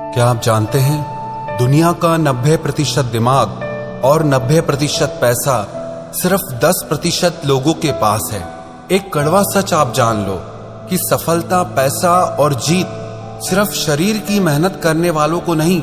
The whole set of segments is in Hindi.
क्या आप जानते हैं दुनिया का 90% दिमाग और 90% पैसा सिर्फ 10% लोगों के पास है। एक कड़वा सच आप जान लो कि सफलता, पैसा और जीत सिर्फ शरीर की मेहनत करने वालों को नहीं,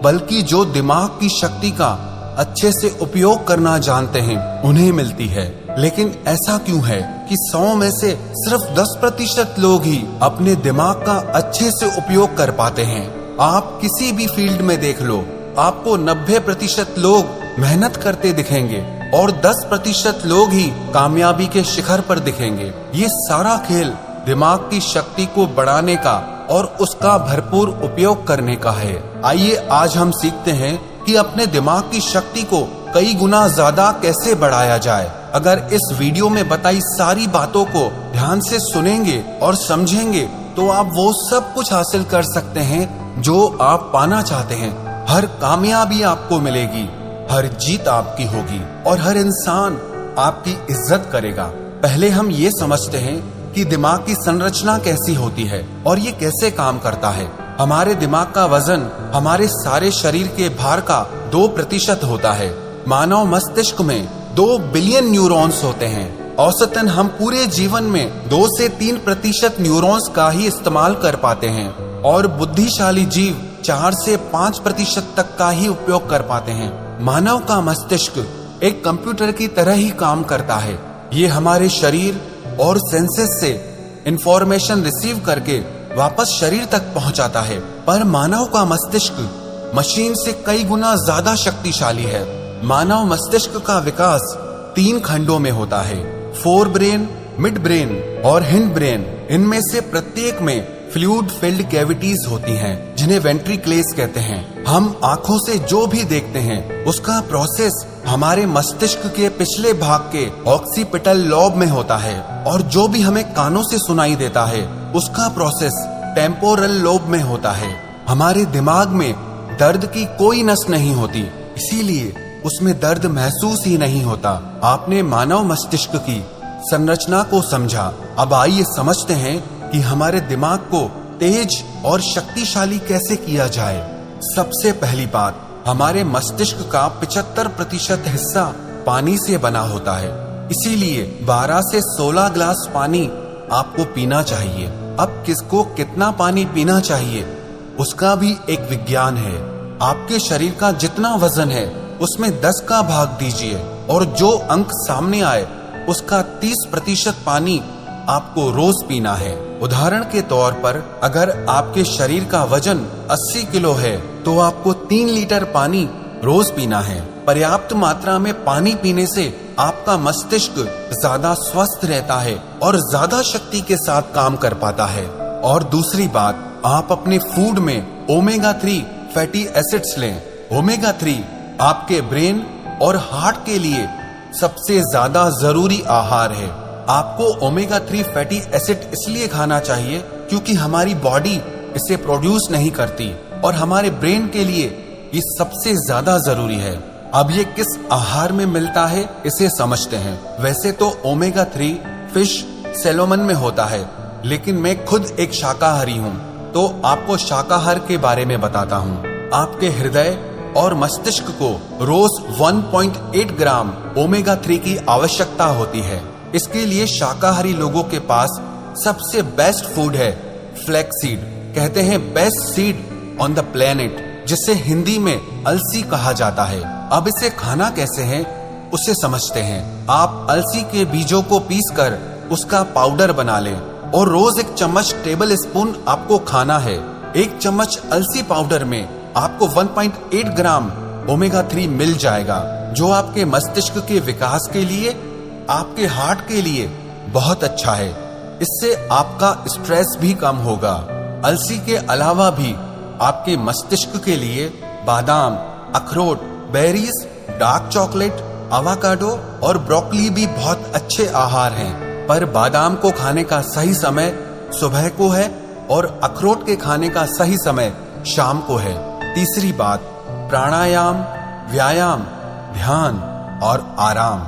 बल्कि जो दिमाग की शक्ति का अच्छे से उपयोग करना जानते हैं उन्हें मिलती है। लेकिन ऐसा क्यों है कि 100 में से सिर्फ 10% लोग ही अपने दिमाग का अच्छे से उपयोग कर पाते हैं। आप किसी भी फील्ड में देख लो, आपको 90% लोग मेहनत करते दिखेंगे और 10% लोग ही कामयाबी के शिखर पर दिखेंगे। ये सारा खेल दिमाग की शक्ति को बढ़ाने का और उसका भरपूर उपयोग करने का है। आइए आज हम सीखते हैं कि अपने दिमाग की शक्ति को कई गुना ज्यादा कैसे बढ़ाया जाए। अगर इस वीडियो में बताई सारी बातों को ध्यान से सुनेंगे और समझेंगे तो आप वो सब कुछ हासिल कर सकते हैं जो आप पाना चाहते हैं। हर कामयाबी आपको मिलेगी, हर जीत आपकी होगी और हर इंसान आपकी इज्जत करेगा। पहले हम ये समझते हैं कि दिमाग की संरचना कैसी होती है और ये कैसे काम करता है। हमारे दिमाग का वजन हमारे सारे शरीर के भार का 2% होता है। मानव मस्तिष्क में 2 बिलियन न्यूरॉन्स होते हैं। औसतन हम पूरे जीवन में 2 से 3% न्यूरॉन्स का ही इस्तेमाल कर पाते हैं और बुद्धिशाली जीव 4 से 5% तक का ही उपयोग कर पाते हैं। मानव का मस्तिष्क एक कंप्यूटर की तरह ही काम करता है। ये हमारे शरीर और सेंसेस से इंफॉर्मेशन रिसीव करके वापस शरीर तक पहुंचाता है। पर मानव का मस्तिष्क मशीन से कई गुना ज्यादा शक्तिशाली है। मानव मस्तिष्क का विकास 3 खंडों में होता है, फोर ब्रेन, मिड ब्रेन और हिंड ब्रेन। इनमें से प्रत्येक में फ्लूइड फिल्ड कैविटीज होती हैं, जिन्हें वेंट्रिकल्स कहते हैं। हम आंखों से जो भी देखते हैं उसका प्रोसेस हमारे मस्तिष्क के पिछले भाग के ऑक्सीपिटल लॉब में होता है और जो भी हमें कानों से सुनाई देता है उसका प्रोसेस टेम्पोरल लॉब में होता है। हमारे दिमाग में दर्द की कोई नस नहीं होती, इसीलिए उसमें दर्द महसूस ही नहीं होता। आपने मानव मस्तिष्क की संरचना को समझा। अब आइए समझते हैं कि हमारे दिमाग को तेज और शक्तिशाली कैसे किया जाए। सबसे पहली बात, हमारे मस्तिष्क का 75% हिस्सा पानी से बना होता है, इसीलिए 12 से 16 गिलास पानी आपको पीना चाहिए। अब किसको कितना पानी पीना चाहिए उसका भी एक विज्ञान है। आपके शरीर का जितना वजन है उसमें 10 का भाग दीजिए और जो अंक सामने आए उसका 30% पानी आपको रोज पीना है। उदाहरण के तौर पर अगर आपके शरीर का वजन 80 किलो है तो आपको 3 लीटर पानी रोज पीना है। पर्याप्त मात्रा में पानी पीने से आपका मस्तिष्क ज्यादा स्वस्थ रहता है और ज्यादा शक्ति के साथ काम कर पाता है। और दूसरी बात, आप अपने फूड में ओमेगा 3 फैटी एसिड्स लें। ओमेगा 3 आपके ब्रेन और हार्ट के लिए सबसे ज्यादा जरूरी आहार है। आपको ओमेगा 3 फैटी एसिड इसलिए खाना चाहिए क्योंकि हमारी बॉडी इसे प्रोड्यूस नहीं करती और हमारे ब्रेन के लिए ये सबसे ज्यादा जरूरी है। अब ये किस आहार में मिलता है इसे समझते हैं। वैसे तो ओमेगा 3 फिश, सैल्मन में होता है, लेकिन मैं खुद एक शाकाहारी हूँ तो आपको शाकाहार के बारे में बताता हूँ। आपके हृदय और मस्तिष्क को रोज 1.8 ग्राम ओमेगा 3 की आवश्यकता होती है। इसके लिए शाकाहारी लोगों के पास सबसे बेस्ट फूड है फ्लैक्सीड। कहते हैं best seed on the planet, जिसे हिंदी में अलसी कहा जाता है। अब इसे खाना कैसे है उसे समझते हैं। आप अलसी के बीजों को पीसकर उसका पाउडर बना लें और रोज 1 चम्मच टेबल स्पून आपको खाना है। 1 चम्मच अलसी पाउडर में आपको 1.8 ग्राम ओमेगा 3 मिल जाएगा, जो आपके मस्तिष्क के विकास के लिए, आपके हार्ट के लिए बहुत अच्छा है। इससे आपका स्ट्रेस भी कम होगा। अलसी के अलावा भी आपके मस्तिष्क के लिए बादाम, अखरोट, बेरीज, डार्क चॉकलेट, अवाकाडो और ब्रोकली भी बहुत अच्छे आहार हैं। पर बादाम को खाने का सही समय सुबह को है और अखरोट के खाने का सही समय शाम को है। तीसरी बात, प्राणायाम, व्यायाम, ध्यान और आराम।